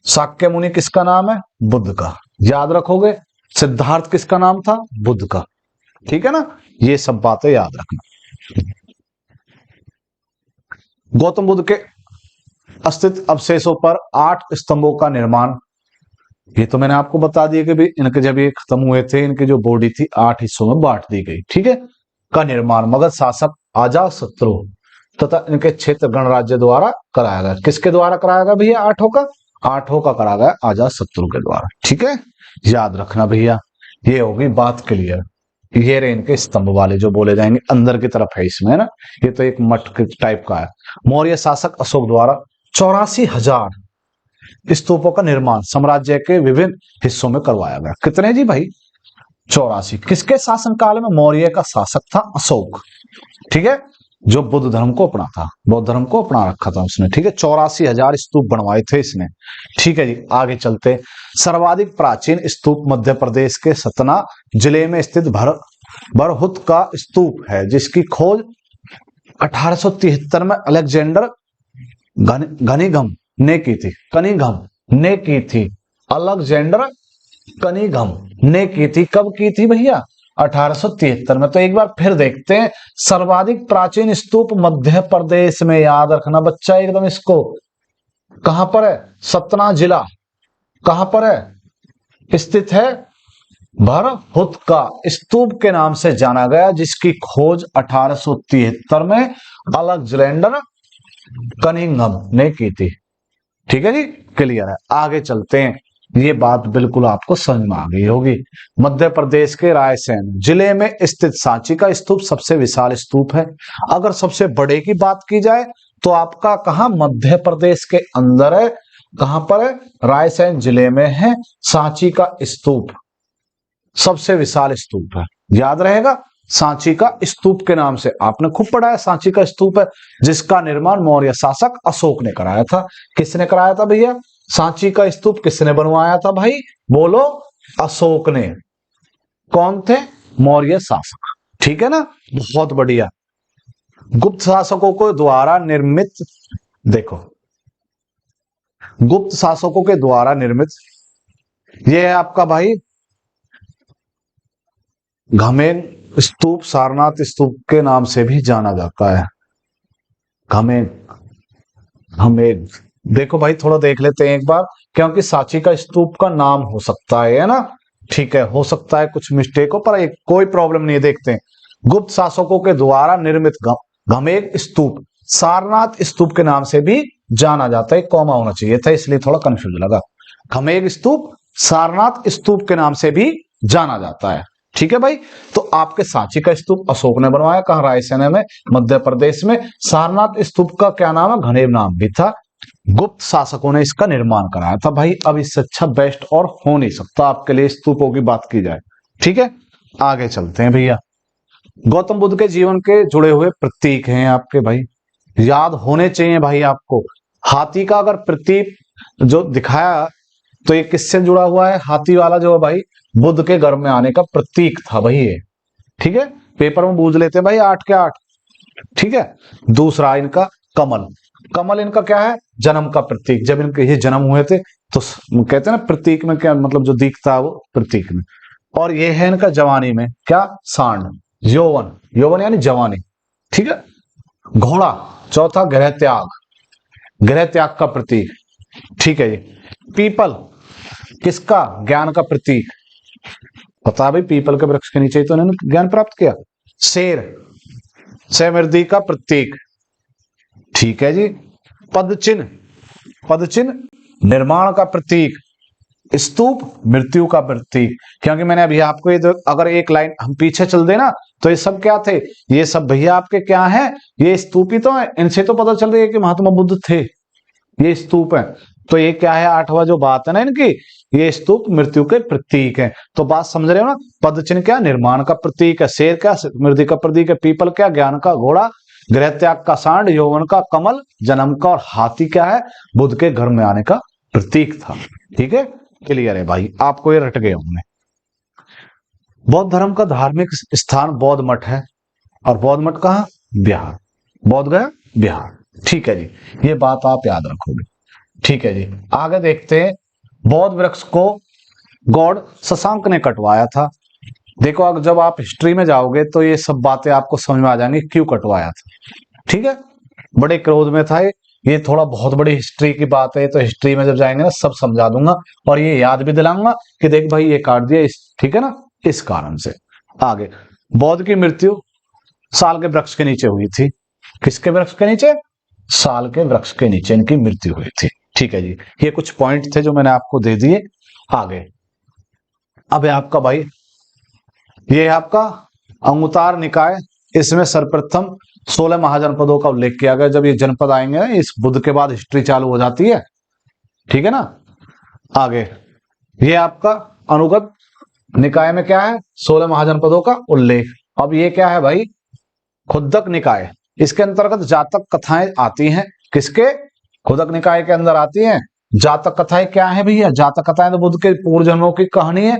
शाक्य मुनि किसका नाम है? बुद्ध का। याद रखोगे। सिद्धार्थ किसका नाम था? बुद्ध का। ठीक है ना, ये सब बातें याद रखना। गौतम बुद्ध के अस्तित्व अवशेषों पर 8 स्तंभों का निर्माण, ये तो मैंने आपको बता दिया कि भाई इनके जब ये खत्म हुए थे, इनकी जो बॉडी थी 8 हिस्सों में बांट दी गई। ठीक है, का निर्माण मगध शासक अजातशत्रु तथा इनके क्षेत्र गणराज्य द्वारा कराया गया। किसके द्वारा कराया गया भैया? 8 का कराया गया अजातशत्रु के द्वारा। ठीक है, याद रखना भैया, ये होगी बात क्लियर। ये रहे इनके स्तंभ वाले जो बोले जाएंगे, अंदर की तरफ है इसमें ना, ये तो एक मठ के टाइप का है। मौर्य शासक अशोक द्वारा 84,000 स्तूपों का निर्माण साम्राज्य के विभिन्न हिस्सों में करवाया गया। कितने जी भाई? 84। किसके शासनकाल में? मौर्य का शासक था अशोक, ठीक है, जो बुद्ध धर्म को अपना था, बौद्ध धर्म को अपना रखा था उसने, ठीक है। 84,000 स्तूप बनवाए थे इसने, ठीक है जी। आगे चलते, सर्वाधिक प्राचीन स्तूप मध्य प्रदेश के सतना जिले में स्थित बरहुत का स्तूप है, जिसकी खोज 1873 में अलेक्जेंडर कनिंघम ने की थी। कनिंघम ने की थी, अलेक्जेंडर कनिंघम ने की थी। कब की थी भैया? 1873 में। तो एक बार फिर देखते हैं, सर्वाधिक प्राचीन स्तूप मध्य प्रदेश में, याद रखना बच्चा एकदम इसको। कहां पर है? सतना जिला कहां पर है? स्थित है बरहुत का स्तूप के नाम से जाना गया, जिसकी खोज 1873 में अलेक्जेंडर कनिंघम ने की थी, ठीक है जी, क्लियर है। आगे चलते हैं, ये बात बिल्कुल आपको समझ में आ गई होगी। मध्य प्रदेश के रायसेन जिले में स्थित सांची का स्तूप सबसे विशाल स्तूप है। अगर सबसे बड़े की बात की जाए तो आपका कहां? मध्य प्रदेश के अंदर है। कहां पर है? रायसेन जिले में है सांची का स्तूप, सबसे विशाल स्तूप है, याद रहेगा। सांची का स्तूप के नाम से आपने खूब पढ़ा है, सांची का स्तूप है, जिसका निर्माण मौर्य शासक अशोक ने कराया था। किसने कराया था भैया? सांची का स्तूप किसने बनवाया था भाई? बोलो, अशोक ने। कौन थे? मौर्य शासक, ठीक है ना, बहुत बढ़िया। गुप्त शासकों को द्वारा निर्मित, देखो, गुप्त शासकों के द्वारा निर्मित ये है आपका भाई घमेन स्तूप, सारनाथ स्तूप के नाम से भी जाना जाता है। घमेन, घमेन, देखो भाई थोड़ा देख लेते हैं एक बार, क्योंकि सांची का स्तूप का नाम हो सकता है ना, ठीक है, हो सकता है कुछ मिस्टेक हो, पर एक कोई प्रॉब्लम नहीं है। देखते हैं, गुप्त शासकों के द्वारा निर्मित घमेन स्तूप सारनाथ स्तूप के नाम से भी जाना जाता है। कॉमा होना चाहिए था, इसलिए थोड़ा कंफ्यूज लगा। घमेन स्तूप सारनाथ स्तूप के नाम से भी जाना जाता है, ठीक है भाई। तो आपके सांची का स्तूप अशोक ने बनवाया, कहा? रायसेन में, मध्य प्रदेश में। सारनाथ स्तूप का क्या नाम है? घनेव नाम भी था। गुप्त शासकों ने इसका निर्माण कराया था भाई। अब इससे अच्छा बेस्ट और हो नहीं सकता आपके लिए, स्तूपों की बात की जाए, ठीक है। आगे चलते हैं भैया, गौतम बुद्ध के जीवन के जुड़े हुए प्रतीक हैं आपके भाई, याद होने चाहिए भाई आपको। हाथी का अगर प्रतीक जो दिखाया तो ये किससे जुड़ा हुआ है? हाथी वाला जो है भाई, बुद्ध के घर में आने का प्रतीक था भाई ये, ठीक है। पेपर में पूछ लेते हैं भाई 8 के 8, ठीक है। दूसरा इनका कमल, कमल इनका क्या है? जन्म का प्रतीक। जब इनके ये जन्म हुए थे तो कहते हैं ना प्रतीक में क्या मतलब, जो दिखता है वो प्रतीक में। और ये है इनका जवानी में क्या? सांड, यौवन, यौवन यानी जवानी, ठीक है। घोड़ा, चौथा गृह त्याग, गृह त्याग का प्रतीक, ठीक है जी। पीपल किसका? ज्ञान का प्रतीक, पता भाई, पीपल के वृक्ष के नीचे ही तो इन्होंने ज्ञान प्राप्त किया। शेर, समृद्धि का प्रतीक, ठीक है जी। पदचिन्ह, पदचिन्ह निर्माण का प्रतीक। स्तूप मृत्यु का प्रतीक, क्योंकि मैंने अभी आपको ये अगर एक लाइन हम पीछे चल देना तो ये सब क्या थे? ये सब भैया आपके क्या है? ये स्तूप ही तो है। इनसे तो पता चल रही है कि महात्मा बुद्ध थे, ये स्तूप है। तो ये क्या है? 8वां जो बात है ना इनकी, ये स्तूप मृत्यु के प्रतीक है। तो बात समझ रहे हो ना? पदचिन्ह क्या? निर्माण का प्रतीक है। शेर क्या? समृद्धि का प्रतीक है। पीपल क्या? ज्ञान का घोड़ा। गृह त्याग का सांड। यौवन का कमल, जन्म का। और हाथी क्या है? बुद्ध के घर में आने का प्रतीक था, ठीक है। क्लियर है भाई, आपको ये रट गए होंगे। बौद्ध धर्म का धार्मिक स्थान बौद्ध मठ है, और बौद्ध मठ कहाँ? बिहार, बौद्ध गया बिहार, ठीक है जी। ये बात आप याद रखोगे, ठीक है जी। आगे देखते हैं, बौद्ध वृक्ष को गॉड शशांक ने कटवाया था। देखो अगर जब आप हिस्ट्री में जाओगे तो ये सब बातें आपको समझ में आ जाएंगी क्यों कटवाया था, ठीक है। बड़े क्रोध में था ये थोड़ा बहुत बड़ी हिस्ट्री की बात है, तो हिस्ट्री में जब जाएंगे ना सब समझा दूंगा, और ये याद भी दिलाऊंगा कि देख भाई ये काट दिया इस, ठीक है ना, इस कारण से। आगे, बौद्ध की मृत्यु साल के वृक्ष के नीचे हुई थी। किसके वृक्ष के नीचे? साल के वृक्ष के नीचे इनकी मृत्यु हुई थी, ठीक है जी। ये कुछ पॉइंट थे जो मैंने आपको दे दिए। आगे अब है आपका भाई ये है आपका अंगुतार निकाय। इसमें सर्वप्रथम 16 महाजनपदों का उल्लेख किया गया। जब ये जनपद आएंगे ना, इस बुद्ध के बाद हिस्ट्री चालू हो जाती है, ठीक है ना। आगे ये आपका अनुगत निकाय में क्या है, 16 महाजनपदों का उल्लेख। अब ये क्या है भाई, खुद्दक निकाय। इसके अंतर्गत जातक कथाएं आती हैं। किसके, खुद्दक निकाय के अंदर आती हैं जातक कथाएं। क्या है भैया, जातक कथाएं तो बुद्ध के पूर्वजन्मों की कहानी है।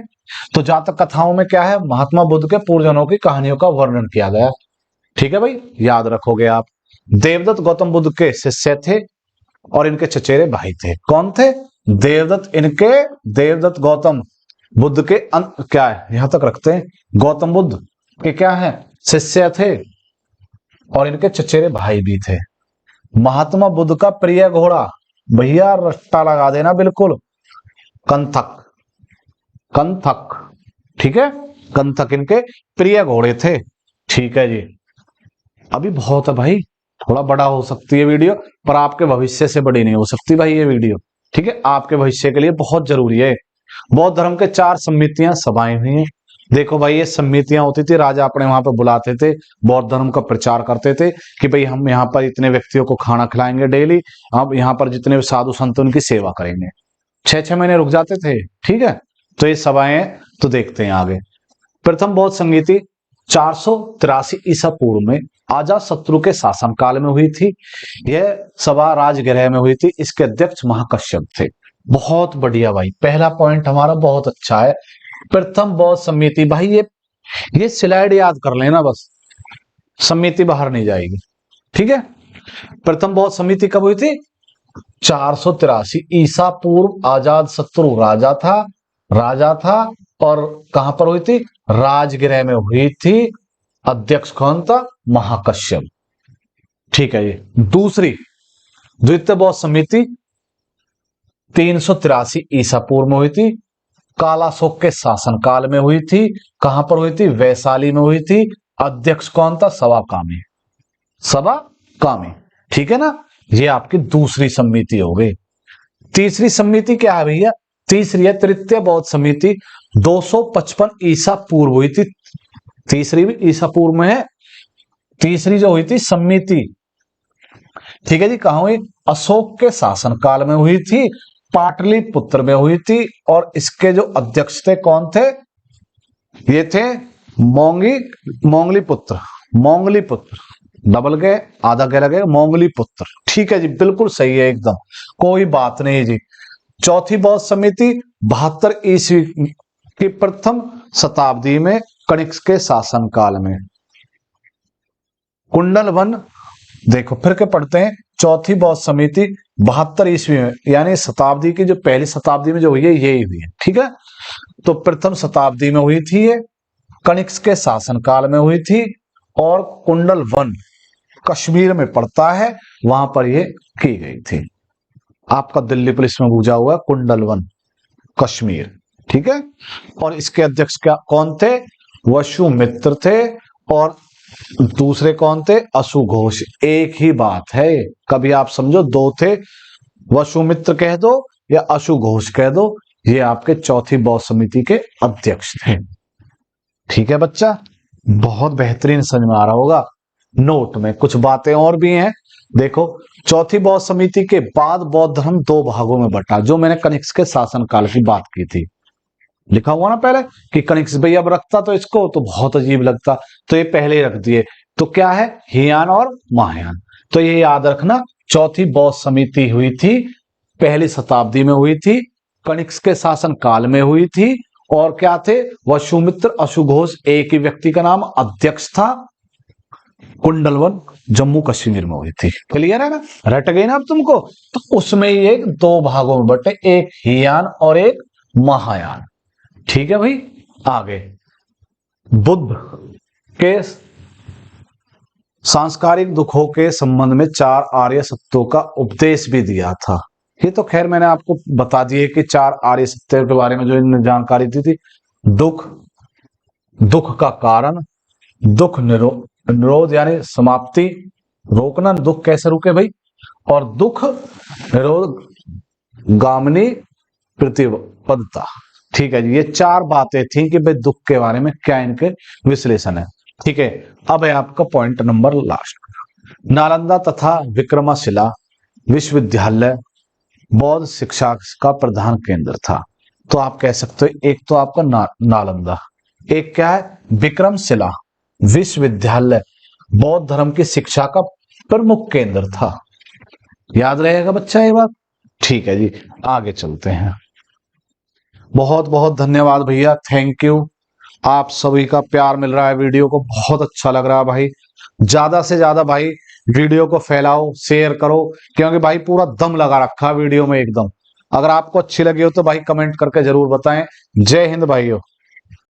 तो जातक कथाओं में क्या है, महात्मा बुद्ध के पूर्वजन्मों की कहानियों का वर्णन किया गया। ठीक है भाई, याद रखोगे आप। देवदत्त गौतम बुद्ध के शिष्य थे और इनके चचेरे भाई थे। कौन थे, देवदत्त। देवदत्त गौतम बुद्ध के क्या है, यहां तक रखते हैं, गौतम बुद्ध के क्या है, शिष्य थे और इनके चचेरे भाई भी थे। महात्मा बुद्ध का प्रिय घोड़ा, भैया रट्टा लगा देना बिल्कुल, कंथक। कंथक, ठीक है, कंथक इनके प्रिय घोड़े थे। ठीक है जी। अभी बहुत है भाई, थोड़ा बड़ा हो सकती है वीडियो, पर आपके भविष्य से बड़ी नहीं हो सकती भाई ये वीडियो। ठीक है, आपके भविष्य के लिए बहुत जरूरी है। बौद्ध धर्म के 4 समितियां सभाएं हुई हैं। देखो भाई, ये समितियां होती थी, राजा अपने वहां पे बुलाते थे, बौद्ध धर्म का प्रचार करते थे कि भाई हम यहाँ पर इतने व्यक्तियों को खाना खिलाएंगे डेली, हम यहाँ पर जितने साधु संत उनकी सेवा करेंगे। 6-6 महीने रुक जाते थे। ठीक है, तो ये सभाएं तो देखते हैं आगे। प्रथम बौद्ध संगीति 483 ईसा पूर्व में अजात शत्रु के शासनकाल में हुई थी। यह सभा राजगृह में हुई थी। इसके अध्यक्ष महाकश्यप थे। बहुत बढ़िया भाई, पहला पॉइंट हमारा बहुत अच्छा है। प्रथम बौद्ध समिति, भाई ये स्लाइड याद कर लेना बस, समिति बाहर नहीं जाएगी। ठीक है, प्रथम बौद्ध समिति कब हुई थी, 483 ईसा पूर्व। अजात शत्रु राजा था और कहां पर हुई थी, राजगृह में हुई थी। अध्यक्ष कौन था, महाकश्यप। ठीक है, ये दूसरी द्वितीय बौद्ध समिति 383 ईसा पूर्व में हुई थी। कालाशोक के शासनकाल में हुई थी। कहां पर हुई थी, वैशाली में हुई थी। अध्यक्ष कौन था, सवाकामी। ठीक है ना, ये आपकी दूसरी समिति हो गई। तीसरी समिति क्या है भैया, तीसरी है तृतीय बौद्ध समिति, 255 ईसा पूर्व हुई थी। तीसरी भी ईसा पूर्व में है। तीसरी जो हुई थी समिति, ठीक है जी, कहां हुई, अशोक के शासनकाल में हुई थी, पाटलिपुत्र में हुई थी। और इसके जो अध्यक्ष थे कौन थे, ये थे मोंगलीपुत्र। डबल के आधा कह लगे, मोंगलीपुत्र। ठीक है जी, बिल्कुल सही है एकदम, कोई बात नहीं जी। चौथी बौद्ध समिति 72 ईस्वी की प्रथम शताब्दी में कनिष्क के शासनकाल में। कुंडलवन, देखो फिर के पढ़ते हैं। चौथी बौद्ध समिति 72 ईस्वी में, यानी शताब्दी की जो पहली शताब्दी में जो हुई है यही हुई है। ठीक है, तो प्रथम शताब्दी में हुई थी ये, कनिष्क के शासनकाल में हुई थी। और कुंडलवन कश्मीर में पड़ता है, वहां पर ये की गई थी। आपका दिल्ली पुलिस में पूछा हुआ कुंडलवन, कश्मीर। ठीक है, और इसके अध्यक्ष क्या कौन थे, वसुमित्र थे। और दूसरे कौन थे, अशुघोष। एक ही बात है, कभी आप समझो दो थे, वसुमित्र कह दो या अशुघोष कह दो। ये आपके चौथी बौद्ध समिति के अध्यक्ष थे। ठीक है बच्चा, बहुत बेहतरीन समझ में आ रहा होगा। नोट में कुछ बातें और भी हैं। देखो, चौथी बौद्ध समिति के बाद बौद्ध धर्म 2 भागों में बटा, जो मैंने कनिष्क के शासनकाल की बात की थी। लिखा हुआ ना पहले कि कनिष्क, भैया अब रखता तो इसको तो बहुत अजीब लगता, तो ये पहले ही रख दिए। तो क्या है, हीयान और महायान। तो ये याद रखना, चौथी बौद्ध समिति हुई थी, पहली शताब्दी में हुई थी, कनिष्क के शासन काल में हुई थी। और क्या थे, वसुमित्र, अशुघोष, एक ही व्यक्ति का नाम, अध्यक्ष था। कुंडलवन जम्मू कश्मीर में हुई थी। क्लियर है ना, रट गई ना अब तुमको। तो उसमें ही एक 2 भागों में बटे, एक हीयान और एक महायान। ठीक है भाई, आगे बुद्ध के सांस्कारिक दुखों के संबंध में 4 आर्य सत्यों का उपदेश भी दिया था। ये तो खैर मैंने आपको बता दिए कि 4 आर्य सत्यों के बारे में जो इन्होंने जानकारी दी थी। दुख का कारण, दुख निरोध यानी समाप्ति, रोकना, दुख कैसे रुके भाई, और दुख निरोध गामिनी प्रतिपदता। ठीक है जी, ये 4 बातें थी कि भाई दुख के बारे में क्या इनके विश्लेषण है। ठीक है, अब है आपका पॉइंट नंबर लास्ट। नालंदा तथा विक्रमशिला विश्वविद्यालय बौद्ध शिक्षा का प्रधान केंद्र था। तो आप कह सकते हो एक तो आपका नालंदा, एक क्या है विक्रमशिला विश्वविद्यालय बौद्ध धर्म की शिक्षा का प्रमुख केंद्र था। याद रहेगा बच्चा ये बात? ठीक है जी, आगे चलते हैं। बहुत बहुत धन्यवाद भैया, थैंक यू। आप सभी का प्यार मिल रहा है, वीडियो को बहुत अच्छा लग रहा है भाई। ज्यादा से ज्यादा भाई वीडियो को फैलाओ, शेयर करो, क्योंकि भाई पूरा दम लगा रखा है वीडियो में एकदम। अगर आपको अच्छी लगी हो तो भाई कमेंट करके जरूर बताएं। जय हिंद भाइयों।